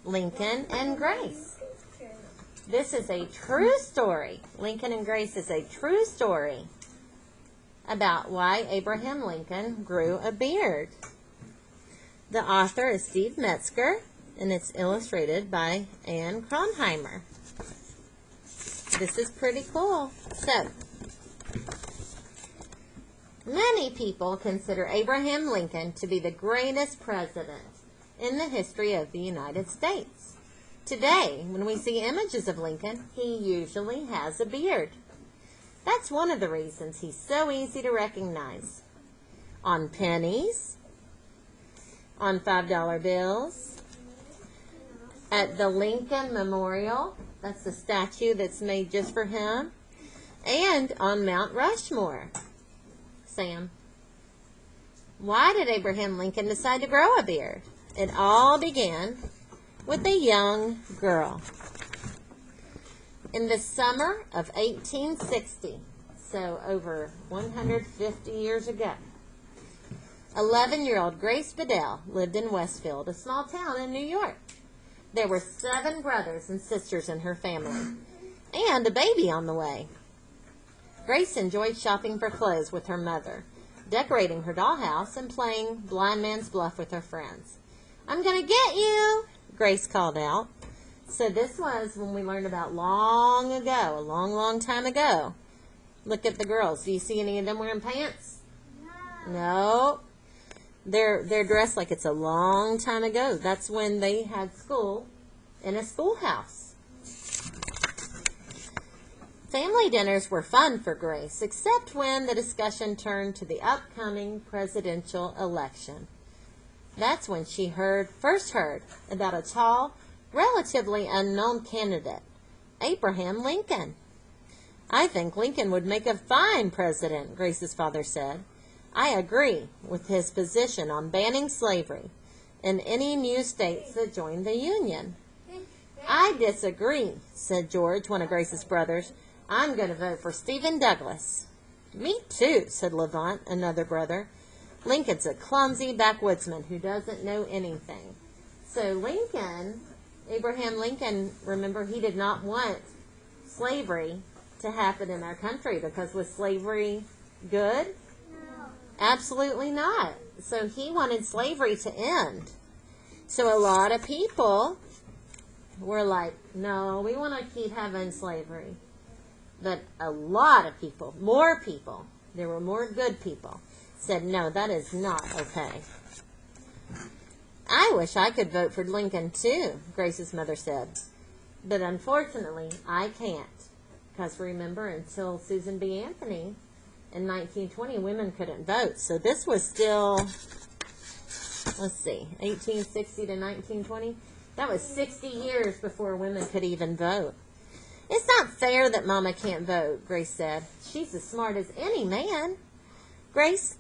Lincoln and Grace. This is a true story. Lincoln and Grace is a true story about why Abraham Lincoln grew a beard. The author is Steve Metzger, and it's illustrated by Anne Kronheimer. This is pretty cool. So, many people consider Abraham Lincoln to be the greatest president in the history of the United States. Today, when we see images of Lincoln, he usually has a beard. That's one of the reasons he's so easy to recognize. On pennies, on $5 bills, at the Lincoln Memorial, that's the statue that's made just for him, and on Mount Rushmore. Sam, why did Abraham Lincoln decide to grow a beard? It all began with a young girl. In the summer of 1860, so over 150 years ago, 11-year-old Grace Bedell lived in Westfield, a small town in New York. There were 7 brothers and sisters in her family, and a baby on the way. Grace enjoyed shopping for clothes with her mother, decorating her dollhouse, and playing blind man's bluff with her friends. "I'm going to get you," Grace called out. So this was when we learned about long ago, a long, long time ago. Look at the girls. Do you see any of them wearing pants? No. They're dressed like it's a long time ago. That's when they had school in a schoolhouse. Family dinners were fun for Grace, except when the discussion turned to the upcoming presidential election. That's when she first heard about a tall, relatively unknown candidate, Abraham Lincoln. "I think Lincoln would make a fine president," Grace's father said. "I agree with his position on banning slavery in any new states that join the Union." "I disagree," said George, one of Grace's brothers. "I'm going to vote for Stephen Douglas." "Me too," said Levant, another brother. "Lincoln's a clumsy backwoodsman who doesn't know anything." So Lincoln, Abraham Lincoln, remember, he did not want slavery to happen in our country, because was slavery good? No. Absolutely not. So he wanted slavery to end. So a lot of people were like, no, we want to keep having slavery. But a lot of people, more people, there were more good people, said, no, that is not okay. "I wish I could vote for Lincoln too," Grace's mother said. "But unfortunately, I can't. Because remember, until Susan B. Anthony in 1920, women couldn't vote. So this was still, let's see, 1860 to 1920. That was 60 years before women could even vote. "It's not fair that Mama can't vote," Grace said. "She's as smart as any man." "Grace,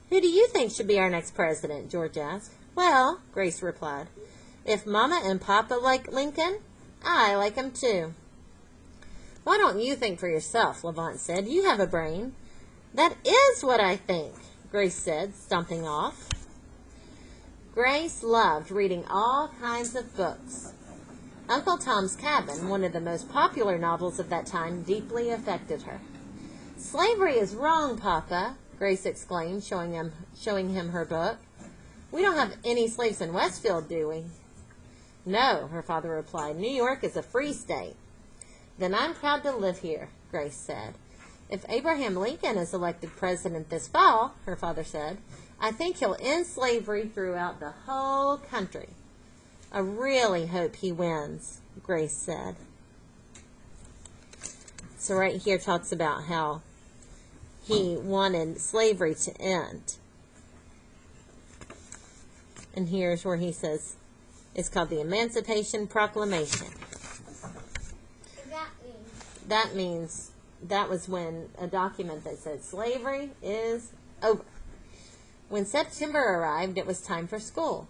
who do you think should be our next president?" George asked. "Well," Grace replied, "if Mama and Papa like Lincoln, I like him too." "Why don't you think for yourself?" Levant said. "You have a brain." "That is what I think," Grace said, stomping off. Grace loved reading all kinds of books. Uncle Tom's Cabin, one of the most popular novels of that time, deeply affected her. "Slavery is wrong, Papa," Grace exclaimed, showing him her book. "We don't have any slaves in Westfield, do we?" "No," her father replied. "New York is a free state." "Then I'm proud to live here," Grace said. "If Abraham Lincoln is elected president this fall," her father said, "I think he'll end slavery throughout the whole country." "I really hope he wins," Grace said. So right here talks about how he wanted slavery to end. And here's where he says, it's called the Emancipation Proclamation. That means that was when a document that said slavery is over. When September arrived, it was time for school.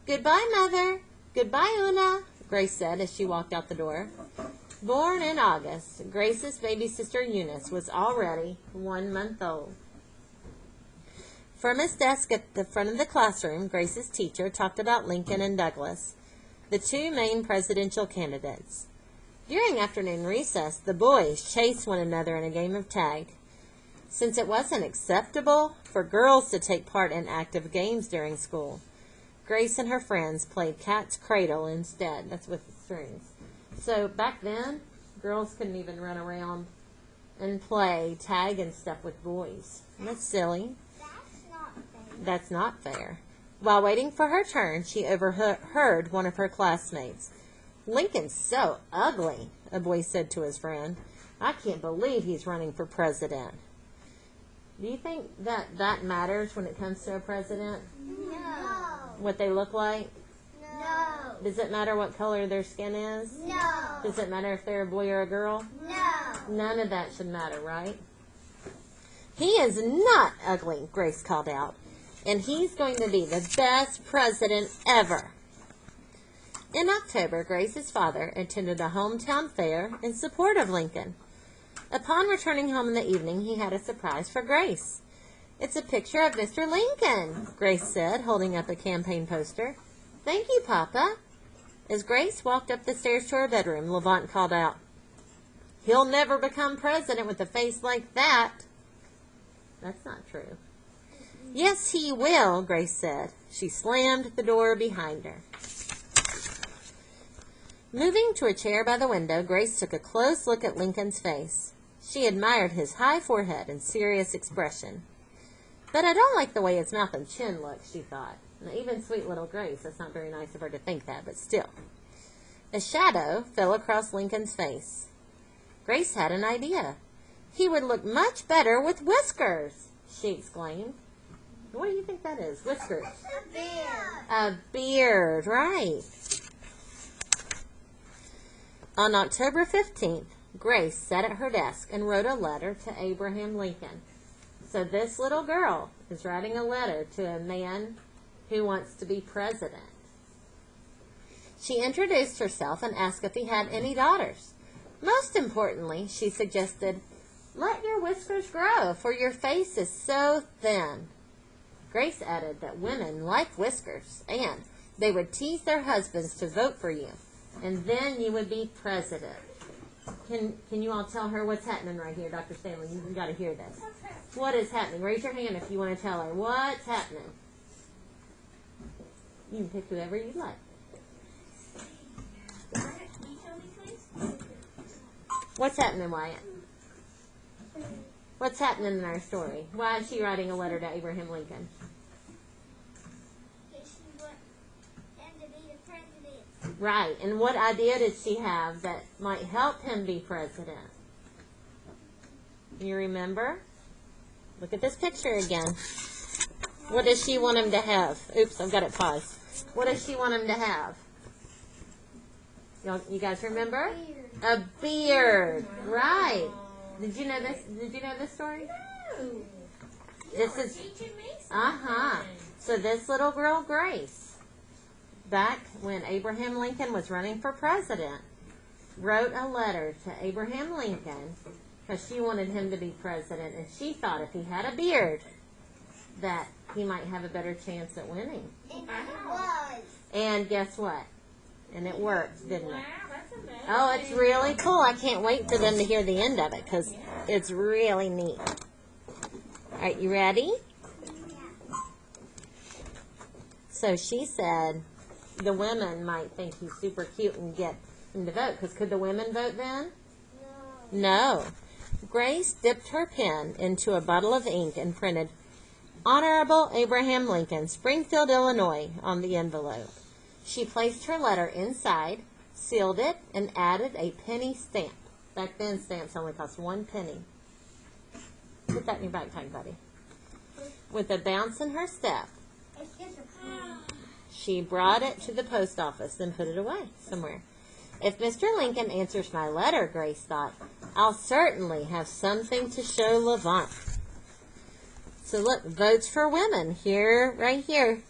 "Goodbye, Mother. Goodbye, Una," Grace said as she walked out the door. Born in August, Grace's baby sister Eunice was already 1 month old. From his desk at the front of the classroom, Grace's teacher talked about Lincoln and Douglas. the two main presidential candidates. During afternoon recess, the boys chased one another in a game of tag. Since it wasn't acceptable for girls to take part in active games during school, Grace and her friends played cat's cradle instead. That's with the strings. So back then, girls couldn't even run around and play tag and stuff with boys. That's silly. That's not fair. While waiting for her turn, she overheard one of her classmates. "Lincoln's so ugly," a boy said to his friend. "I can't believe he's running for president." Do you think that matters when it comes to a president? No. What they look like? No. Does it matter what color their skin is? No. Does it matter if they're a boy or a girl? No. None of that should matter, right? "He is not ugly," Grace called out, "and he's going to be the best president ever." In October, Grace's father attended a hometown fair in support of Lincoln. Upon returning home in the evening, he had a surprise for Grace. "It's a picture of Mr. Lincoln," Grace said, holding up a campaign poster. "Thank you, Papa." As Grace walked up the stairs to her bedroom, Levant called out, "He'll never become president with a face like that." That's not true. "Yes, he will," Grace said. She slammed the door behind her. Moving to a chair by the window, Grace took a close look at Lincoln's face. She admired his high forehead and serious expression. "But I don't like the way his mouth and chin look," she thought. Now, even sweet little Grace, that's not very nice of her to think that, but still. A shadow fell across Lincoln's face. Grace had an idea. "He would look much better with whiskers," she exclaimed. What do you think that is? Whiskers. A beard. A beard, right. On October 15th, Grace sat at her desk and wrote a letter to Abraham Lincoln. So this little girl is writing a letter to a man who wants to be president. She introduced herself and asked if he had any daughters. Most importantly, she suggested, "Let your whiskers grow, for your face is so thin." Grace added that women like whiskers, and they would tease their husbands to vote for you, and then you would be president. Can you all tell her what's happening right here, Dr. Stanley? You've got to hear this. What is happening? Raise your hand if you want to tell her what's happening. You can pick whoever you'd like. What's happening, Wyatt? What's happening in our story? Why is she writing a letter to Abraham Lincoln? She want him to be the president. Right. And what idea did she have that might help him be president? You remember? Look at this picture again. What does she want him to have? Oops, I've got it paused. What does she want him to have? You guys remember? A beard. Right. Did you know this? Did you know this story? No. This is Teaching me So this little girl, Grace, back when Abraham Lincoln was running for president, wrote a letter to Abraham Lincoln because she wanted him to be president, and she thought if he had a beard that he might have a better chance at winning. And it was. And guess what? And it worked, didn't it? Wow, that's amazing. Oh, it's really cool. I can't wait for them to hear the end of it because it's really neat. All right, you ready? So she said the women might think he's super cute and get him to vote, because could the women vote then? No. Grace dipped her pen into a bottle of ink and printed, "Honorable Abraham Lincoln, Springfield, Illinois," on the envelope. She placed her letter inside, sealed it, and added a penny stamp. Back then, stamps only cost 1 penny. Put that in your backpack, buddy. With a bounce in her step, It's just a pen. she brought it to the post office and put it away somewhere. If Mr. Lincoln answers my letter, Grace thought, I'll certainly have something to show Levant. So look, votes for women here, right here.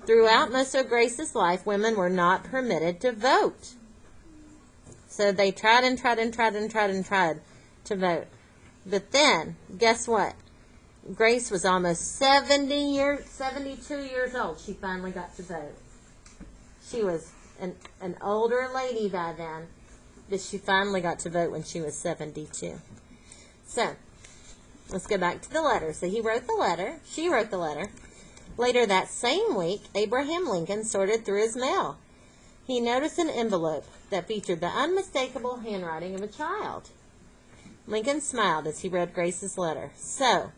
Throughout most of Grace's life, women were not permitted to vote. So they tried and tried and tried and tried and tried to vote. But then, guess what? Grace was almost 72 years old. She finally got to vote. She was an older lady by then, but she finally got to vote when she was 72. So, let's go back to the letter. So he wrote the letter. She wrote the letter. Later that same week, Abraham Lincoln sorted through his mail. He noticed an envelope that featured the unmistakable handwriting of a child. Lincoln smiled as he read Grace's letter. So,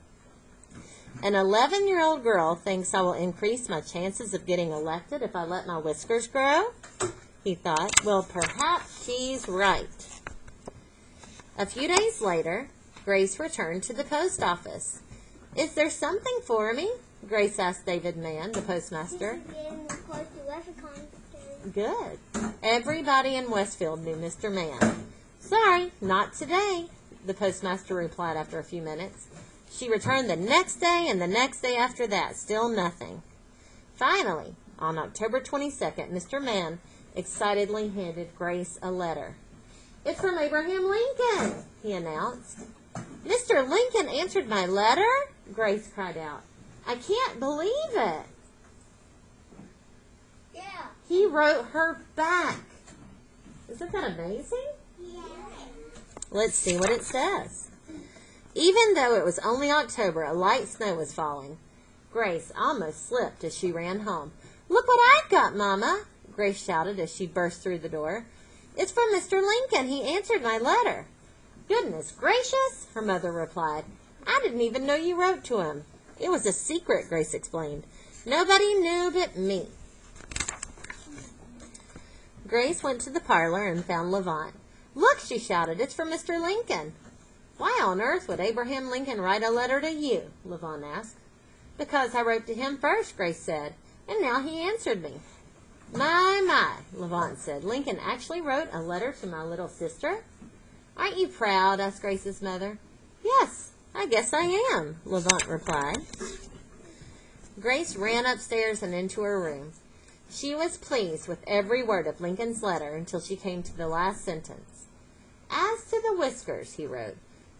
an 11-year-old girl thinks I will increase my chances of getting elected if I let my whiskers grow? He thought. Well, perhaps she's right. A few days later, Grace returned to the post office. Is there something for me? Grace asked David Mann, the postmaster. Good. Everybody in Westfield knew Mr. Mann. Sorry, not today, the postmaster replied after a few minutes. She returned the next day and the next day after that, still nothing. Finally, on October 22nd, Mr. Mann excitedly handed Grace a letter. It's from Abraham Lincoln, he announced. Mr. Lincoln answered my letter? Grace cried out. I can't believe it. Yeah. He wrote her back. Isn't that amazing? Yeah. Let's see what it says. Even though it was only October, a light snow was falling. Grace almost slipped as she ran home. Look what I've got, Mama, Grace shouted as she burst through the door. It's from Mr. Lincoln. He answered my letter. Goodness gracious, her mother replied. I didn't even know you wrote to him. It was a secret, Grace explained. Nobody knew but me. Grace went to the parlor and found Levant. Look, she shouted, it's from Mr. Lincoln. Why on earth would Abraham Lincoln write a letter to you? Levant asked. Because I wrote to him first, Grace said, and now he answered me. My, Levant said. Lincoln actually wrote a letter to my little sister? Aren't you proud? Asked Grace's mother. Yes, I guess I am, Levant replied. Grace ran upstairs and into her room. She was pleased with every word of Lincoln's letter until she came to the last sentence. As to the whiskers, he wrote,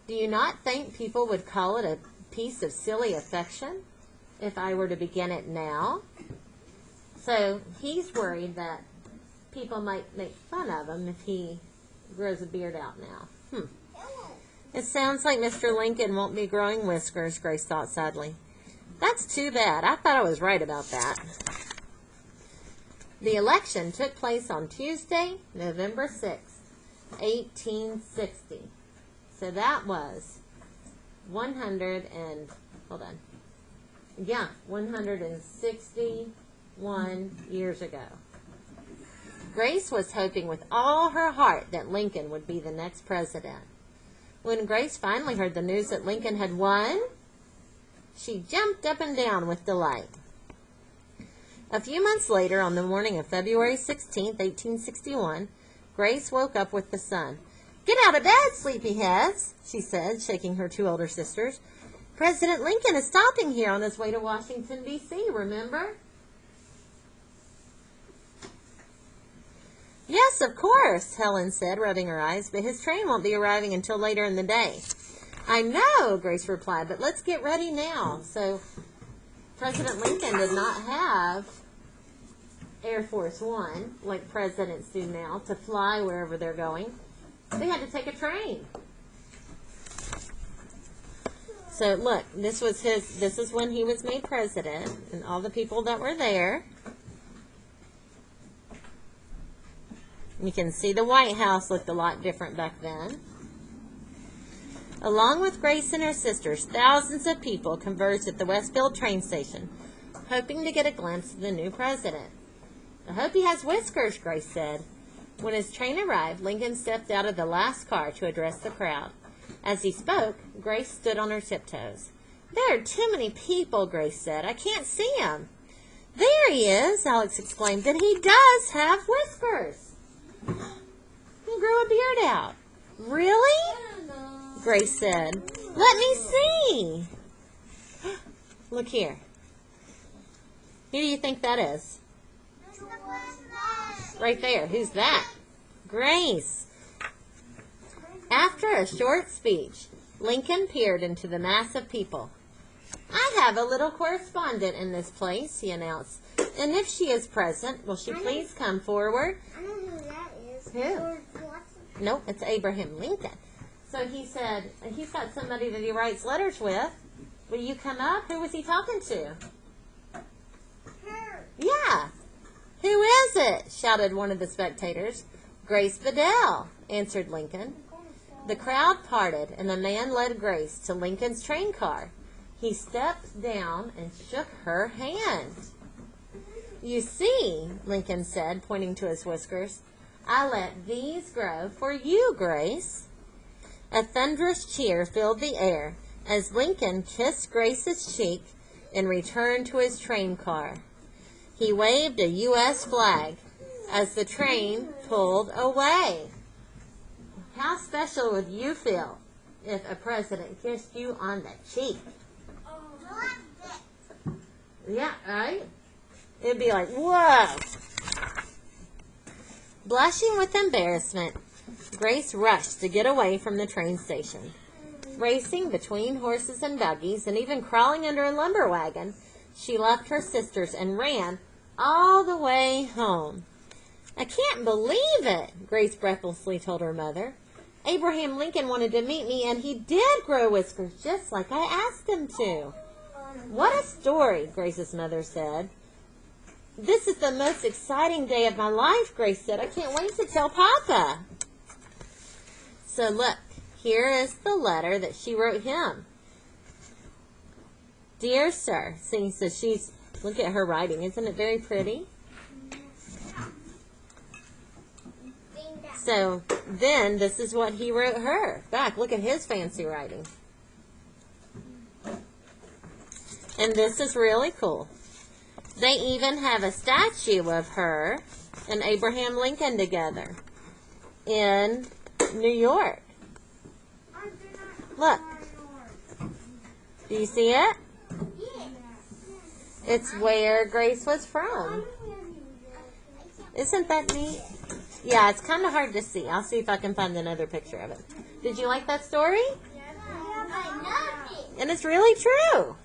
do you not think people would call it a piece of silly affection if I were to begin it now? So he's worried that people might make fun of him if he grows a beard out now. It sounds like Mr. Lincoln won't be growing whiskers, Grace thought sadly. That's too bad. I thought I was right about that. The election took place on Tuesday, November 6th, 1860. So that was 161 years ago. Grace was hoping with all her heart that Lincoln would be the next president. When Grace finally heard the news that Lincoln had won, she jumped up and down with delight. A few months later, on the morning of February 16, 1861, Grace woke up with the sun. Get out of bed, sleepyheads, she said, shaking her two older sisters. President Lincoln is stopping here on his way to Washington, D.C., remember? Yes, of course, Helen said, rubbing her eyes, but his train won't be arriving until later in the day. I know, Grace replied, but let's get ready now. So President Lincoln did not have Air Force One, like presidents do now, to fly wherever they're going. They had to take a train. So look, this is when he was made president, and all the people that were there. You can see the White House looked a lot different back then. Along with Grace and her sisters, thousands of people converged at the Westfield train station, hoping to get a glimpse of the new president. I hope he has whiskers, Grace said. When his train arrived, Lincoln stepped out of the last car to address the crowd. As he spoke, Grace stood on her tiptoes. There are too many people, Grace said. I can't see him. There he is, Alex exclaimed. Then he does have whiskers. He grew a beard out. Really? Grace said. Let me see. Look here. Who do you think that is? Right there. Who's that? Grace. After a short speech, Lincoln peered into the mass of people. I have a little correspondent in this place, he announced. And if she is present, will she please come forward? I know who that is. Who? George Washington. Nope, it's Abraham Lincoln. So he said, he's got somebody that he writes letters with. Will you come up? Who was he talking to? Her. Yeah. Who is it? Shouted one of the spectators. Grace Bedell, answered Lincoln. The crowd parted, and the man led Grace to Lincoln's train car. He stepped down and shook her hand. You see, Lincoln said, pointing to his whiskers, I let these grow for you, Grace. A thunderous cheer filled the air as Lincoln kissed Grace's cheek and returned to his train car. He waved a U.S. flag as the train pulled away. How special would you feel if a president kissed you on the cheek? Yeah, right? It'd be like, whoa. Blushing with embarrassment, Grace rushed to get away from the train station. Racing between horses and buggies and even crawling under a lumber wagon, she left her sisters and ran all the way home. I can't believe it, Grace breathlessly told her mother. Abraham Lincoln wanted to meet me, and he did grow whiskers just like I asked him to. What a story, Grace's mother said. This is the most exciting day of my life, Grace said. I can't wait to tell Papa. So look, here is the letter that she wrote him. Dear Sir, so she's, look at her writing. Isn't it very pretty? So then this is what he wrote her back. Look at his fancy writing. And this is really cool. They even have a statue of her and Abraham Lincoln together in New York. Look. Do you see it? It's where Grace was from. Isn't that neat? Yeah, it's kind of hard to see. I'll see if I can find another picture of it. Did you like that story? I loved it. And it's really true.